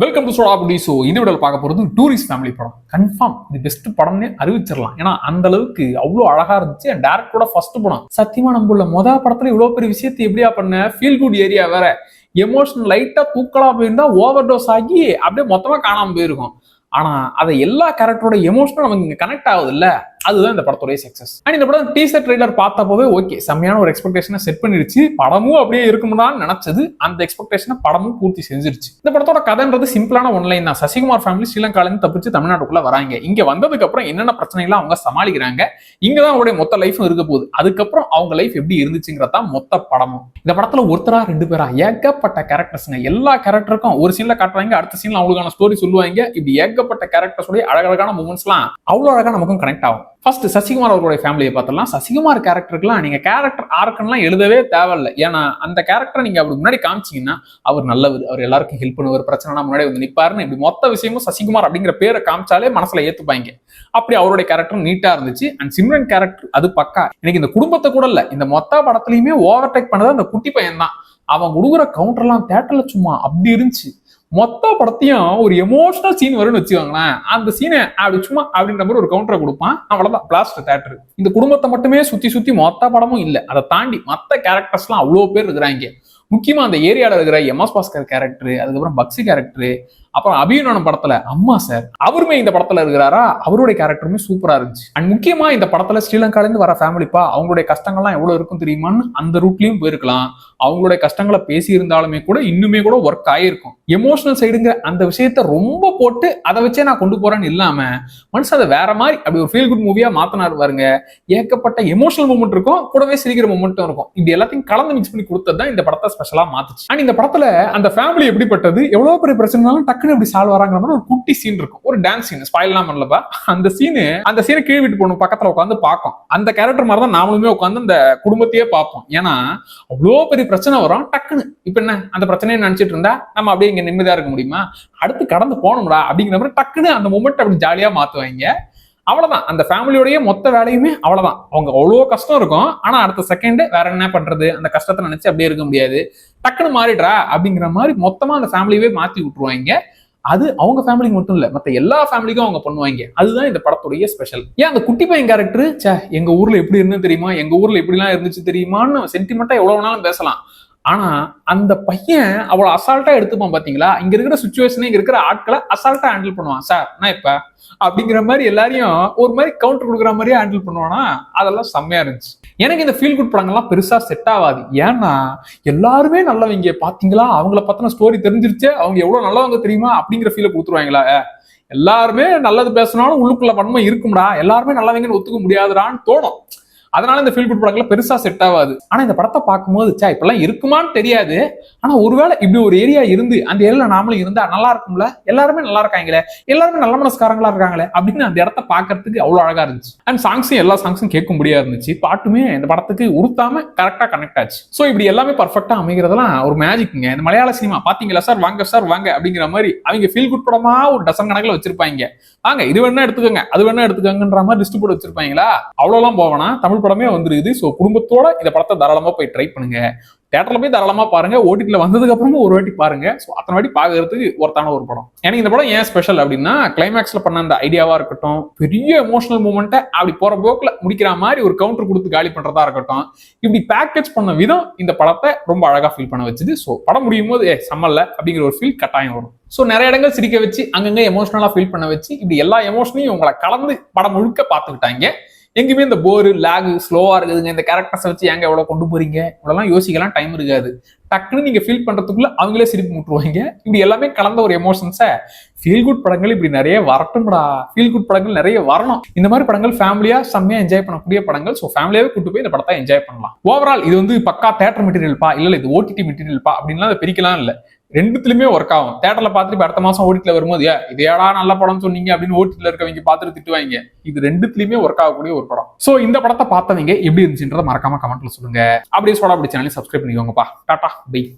Welcome to சோடாபுடி. So இந்த வீடியோவில் பார்க்க போகிறது டூரிஸ்ட் ஃபேமிலி படம். கன்ஃபார்ம் இது பெஸ்ட் படம்னு அறிவிச்சிடலாம். ஏன்னா அந்த அளவுக்கு அவ்வளோ அழகா இருந்துச்சு. டேரக்டரோட ஃபர்ஸ்ட் படம். சத்தியமா நம்மள மொதல் படத்துல இவ்வளோ பெரிய விஷயத்தை எப்படியா பண்ண, ஃபீல் குட் ஏரியா வேற, எமோஷனல் லைட்டா தூக்கலா போயிருந்தா ஓவர் டோஸ் ஆகி அப்படியே மொத்தமா காணாம போயிருக்கும். ஆனா அதை எல்லா கேரக்டரோட எமோஷனும் நமக்கு இங்க கனெக்ட் ஆகுது இல்ல, அதுதான் இந்த படத்தோட சக்சஸ். அண்ட் இந்த படம் டீசர் ட்ரெய்லர் பார்த்தப்பவே ஓகே, செம்மையான ஒரு எக்ஸ்பெக்டேஷனை செட் பண்ணிருச்சு. படமும் அப்படியே இருக்கும்னு நினைச்சது, அந்த எக்ஸ்பெக்டேஷனை படமும் பூர்த்தி செஞ்சிருச்சு. இந்த படத்தோட கதைன்றது சிம்பிளான ஒன்லைன் தான். சசிகுமார் ஃபேமிலி ஸ்ரீலங்கால இருந்து தப்பிச்சு தமிழ்நாட்டுக்குள்ள வராங்க. இங்க வந்ததுக்கு அப்புறம் என்னென்ன பிரச்சனைகளை அவங்க சமாளிக்கிறாங்க, இங்கதான் அவங்களுடைய மொத்த லைஃபும் இருக்க போகுது. அதுக்கப்புறம் அவங்க லைஃப் எப்படி இருந்துச்சுங்கிறதான் மொத்த படமும். இந்த படத்துல ஒருத்தரா ரெண்டு பேரா ஏகப்பட்ட கேரக்டர்ஸ்ங்க. எல்லா கேரக்டருக்கும் ஒரு சீன்ல காட்டுறாங்க, அடுத்த சீன்ல அவங்களுக்கான ஸ்டோரி சொல்லுவாங்க. இப்படி ஏகப்பட்ட கேரக்டர்ஸோட அழகழகான மூமெண்ட்ஸ் எல்லாம் அவ்வளவு அழகா நமக்கும் கனெக்ட் ஆகும். ஃபர்ஸ்ட் சசிகுமார் அவர்களுடைய ஃபேமிலியை பார்த்தலாம். சசிகுமார் கேரக்டருக்குலாம் நீங்க கேரக்டர் ஆர்க்கெல்லாம் எழுதவே தேவையில்லை. ஏன்னா அந்த கேரக்டரை நீங்க அப்படி முன்னாடி காமிச்சீங்கன்னா அவர் நல்லவர், அவர் எல்லாருக்கும் ஹெல்ப் பண்ணுவார், பிரச்சனைனா முன்னாடி வந்து நிப்பாருன்னு இப்படி மொத்த விஷயமும் சசிகுமார் அப்படிங்கிற பேரை காமிச்சாலே மனசுல ஏத்துப்பாங்க. அப்படி அவருடைய கேரக்டர் நீட்டா இருந்துச்சு. அண்ட் சிம்ரன் கேரக்டர் அது பக்கா. எனக்கு இந்த குடும்பத்தை கூட இல்ல, இந்த மொத்த படத்துலயுமே ஓவர்டேக் பண்ணது அந்த குட்டி பையன் தான். அவன் கொடுக்குற கவுண்டர்லாம் தேட்டர்ல சும்மா அப்படி இருந்துச்சு. மொத்த படத்தையும் ஒரு எமோஷனல் சீன் வரும்னு வச்சுக்கோங்களேன், அந்த சீனை அப்படி சும்மா அப்படின்ற மாதிரி ஒரு கவுண்டரை கொடுப்பான். அவ்வளவுதான் பிளாஸ்ட் தேட்டர். இந்த குடும்பத்தை மட்டுமே சுத்தி சுத்தி மொத்த படமும் இல்லை, அதை தாண்டி மற்ற கேரக்டர்ஸ் எல்லாம் அவ்வளவு பேர் இருக்கிறாங்க. முக்கியமா அந்த ஏரியாவில் இருக்கிற எம்எஸ் பாஸ்கர் கேரக்டர், அதுக்கப்புறம் பக்ஸி கேரக்டர், அப்புறம் அபிநவன படத்துல அம்மா சார் அவருமே இந்த படத்துல இருக்கிறாரா, அவருடைய கேரக்டருமே சூப்பரா இருந்துச்சு. அண்ட் முக்கியமா இந்த படத்துல ஸ்ரீலங்கால இருந்து வர ஃபேமிலிப்பா, அவங்களுடைய கஷ்டங்கள்லாம் எவ்வளவு இருக்கும் தெரியுமான்னு அந்த ரூட்லயும் போயிருக்கலாம். அவங்களுடைய கஷ்டங்களை பேசி இருந்தாலுமே கூட இன்னுமே கூட ஒர்க் ஆயிருக்கும். எமோஷனல் சைடுங்க அந்த விஷயத்த ரொம்ப போட்டு அதை வச்சே நான் கொண்டு போறேன்னு இல்லாம மனுஷன் அதை வேற மாதிரி அப்படி ஒரு ஃபீல் குட் மூவியா மாத்தினாரு பாருங்க. ஏகப்பட்ட எமோஷனல் மூமெண்ட் இருக்கும், கூடவே சிரிக்கிற மூமெண்ட்டும் இருக்கும். இப்படி எல்லாத்தையும் கலந்து மிக்ஸ் பண்ணி கொடுத்தது தான் இந்த படத்தை ஸ்பெஷலா மாத்துச்சு. அண்ட் இந்த படத்துல அந்த ஃபேமிலி எப்படிப்பட்டது, எவ்வளவு பெரிய பிரச்சனைனாலும் இப்படி சால்வ் வராங்கிற மாதிரி ஒரு குட்டி சீன் இருக்கும், ஒரு டான்ஸ் சீன். ஸ்பாயில்லாம் பண்ணலப்பா. அந்த சீனை கீழ் வீட்டு பொண்ணு பக்கத்துல உட்காந்து பார்க்கும். அந்த கேரக்டர் மாதிரி தான் நாமளுமே உட்காந்து அந்த குடும்பத்தையே பார்ப்போம். ஏன்னா அவ்வளோ பெரிய பிரச்சனை வரும், டக்குன்னு இப்ப என்ன அந்த பிரச்சனையை நினைச்சிட்டு இருந்தா நம்ம அப்படியே இங்க நிம்மதியா இருக்க முடியுமா, அடுத்து கடந்து போகணும்டா அப்படிங்கிற மாதிரி டக்குன்னு அந்த மொமெண்ட் அப்படி ஜாலியா மாத்துவாங்க. அவ்வளவுதான், அந்த ஃபேமிலியோடைய மொத்த வேலையுமே அவ்வளவுதான். அவங்க அவ்வளோ கஷ்டம் இருக்கும், ஆனா அடுத்த செகண்ட் வேற என்ன பண்றது, அந்த கஷ்டத்தை நினைச்சு அப்படியே இருக்க முடியாது, டக்குன்னு மாறிடுறா அப்படிங்கிற மாதிரி மொத்தமா அந்த ஃபேமிலியவே மாத்தி விட்டுருவாங்க. அது அவங்க ஃபேமிலிக்கு மட்டும் இல்ல, மத்த எல்லா ஃபேமிலிக்கும் அவங்க பண்ணுவாங்க. அதுதான் இந்த படத்துடைய ஸ்பெஷல். ஏன் அந்த குட்டி பையன் கேரக்டர், எங்க ஊர்ல எப்படி இருந்து தெரியுமா, எங்க ஊர்ல எப்படி எல்லாம் இருந்துச்சு தெரியுமான்னு சென்டிமெண்டா எவ்வளவு வேணாலும் பேசலாம். ஆனா அந்த பையன் அவ்வளவு அசால்ட்டா எடுத்துப்பான் பாத்தீங்களா. இங்க இருக்கிற சுச்சுவேஷன், இங்க இருக்கிற ஆட்களை அசால்ட்டா ஹேண்டில் பண்ணுவான். சார் நான் இப்ப அப்படிங்கிற மாதிரி எல்லாரையும் ஒரு மாதிரி கவுண்டர் கொடுக்குற மாதிரியே ஹேண்டில் பண்ணுவானா, அதெல்லாம் செம்மையா இருந்துச்சு. எனக்கு இந்த ஃபீல் குட் படங்கள்லாம் பெருசா செட் ஆகாது. ஏன்னா எல்லாருமே நல்லவங்க, பாத்தீங்களா அவங்கள பத்தின ஸ்டோரி தெரிஞ்சிருச்சு, அவங்க எவ்வளவு நல்லவங்க தெரியுமா அப்படிங்கிற ஃபீலை கொடுத்துருவாங்களா. எல்லாருமே நல்லது பேசினாலும் உள்ளுக்குள்ள படமா இருக்கும்டா, எல்லாருமே நல்லவங்கன்னு ஒத்துக்க முடியாதுடான்னு தோணும். அதனால இந்த ஃபீல் குட் படங்களை பெருசா செட் ஆகாது. ஆனா இந்த படத்தை பார்க்கும்போது இப்பெல்லாம் இருக்குமான்னு தெரியாது, ஆனா ஒருவேளை இப்படி ஒரு ஏரியா இருந்து அந்த ஏரியால நாமளும் இருந்தா நல்லா இருக்கும்ல, எல்லாருமே நல்லா இருக்காங்களே, எல்லாருமே நல்ல மனசுக்காரங்களா இருக்காங்களே அப்படின்னு அந்த இடத்த பாக்குறதுக்கு அவ்வளவு அழகா இருந்துச்சு. அண்ட் சாங்ஸும் எல்லா சாங்ஸும் கேட்க முடியா இருந்துச்சு. பாட்டுமே இந்த படத்துக்கு உருத்தாம கரெக்டா கனெக்ட் ஆச்சு. ஸோ இப்படி எல்லாமே பர்ஃபெக்டா அமைகிறதெல்லாம் ஒரு மேஜிக்ங்க. இந்த மலையாள சினிமா பாத்தீங்களா சார், வாங்க சார் வாங்க அப்படிங்கிற மாதிரி அவங்க ஃபீல் குட் படமா ஒரு டசன் கணக்கில் வச்சிருப்பாங்க. வாங்க இது வேணா எடுத்துக்கோங்க, அது வேணா எடுத்துக்கோங்கன்ற மாதிரி லிஸ்ட் போட்டு வச்சிருப்பாங்களா. அவ்வளவுலாம் போவேனா, தமிழ் படமே வந்துருக்குது. ஸோ குடும்பத்தோட இந்த படத்தை தாராளமா போய் ட்ரை பண்ணுங்க. தியேட்டர்ல போய் தாராளமா பாருங்க, ஓடிடில வந்ததுக்கு அப்புறமும் ஒரு வாட்டி பாருங்க. ஸோ அத்தனை வாட்டி பாக்குறதுக்கு ஒருத்தான ஒரு படம். எனக்கு இந்த படம் ஏன் ஸ்பெஷல் அப்படின்னா, கிளைமேக்ஸ்ல பண்ண அந்த ஐடியாவா இருக்கட்டும், பெரிய எமோஷனல் மூமெண்ட்டை அப்படி போற போக்குல முடிக்கிற மாதிரி ஒரு கவுண்டர் கொடுத்து காலி பண்றதா இருக்கட்டும், இப்படி பேக்கேஜ் பண்ண விதம் இந்த படத்தை ரொம்ப அழகா ஃபீல் பண்ண வச்சுது. ஸோ படம் முடியும் போது சம்மல்ல அப்படிங்கிற ஒரு ஃபீல் கட்டாயம் வரும். ஸோ நிறைய இடங்கள் சிரிக்க வச்சு, அங்கங்க எமோஷனலா ஃபீல் பண்ண வச்சு, இப்படி எல்லா எமோஷனையும் உங்களை கலந்து படம் முழுக்க பார்த்துக்கிட்டாங்க. எங்கேயுமே இந்த போரு லேகு ஸ்லோவா இருக்குதுங்க, இந்த கேரக்டர்ஸை வச்சு எங்க எவ்வளவு கொண்டு போறீங்க இவ்வளவு யோசிக்கலாம் டைம் இருக்காது. டக்குன்னு நீங்க ஃபீல் பண்றதுக்குள்ள அவங்களே சிரிப்பு முட்டுருவாங்க. இப்படி எல்லாமே கலந்த ஒரு எமோஷன்ஸை ஃபீல் குட் படங்கள் இப்படி நிறைய வரட்டும்டா, ஃபீல் குட் படங்கள் நிறைய வரணும். இந்த மாதிரி படங்கள் ஃபேமிலியா செம்மையா என்ஜாய் பண்ணக்கூடிய படங்கள். ஸோ ஃபேமிலியாவே கூட்டு போய் இந்த படத்தை என்ஜாய் பண்ணலாம். ஓவரால் இது வந்து பக்கா தேட்டர் மெட்டீரியல்பா, இல்ல இது ஓடிடி மெட்டீரியல்பா அப்படின்லாம் அதை பிரிக்கலாம் இல்ல, ரெண்டுத்துலயுமே ஒர்க் ஆகும். தேட்டர்ல பார்த்துட்டு அடுத்த மாசம் ஓடிடில வரும்போது இது ஏடா நல்ல படம் சொன்னீங்க அப்படின்னு ஓடிடில இருக்கவங்க பார்த்துட்டு திட்டுவாங்க. இது ரெண்டுத்துலயுமே ஒர்க் ஆகக்கூடிய ஒரு படம். சோ இந்த படத்தை பார்த்தவங்க எப்படி இருந்துச்சுன்றதை மறக்காம கமெண்ட்ல சொல்லுங்க. அப்படியே சோடா அப்படி சேனலை சப்ஸ்கிரைப் பண்ணிக்கோங்கப்பா. Tata bye.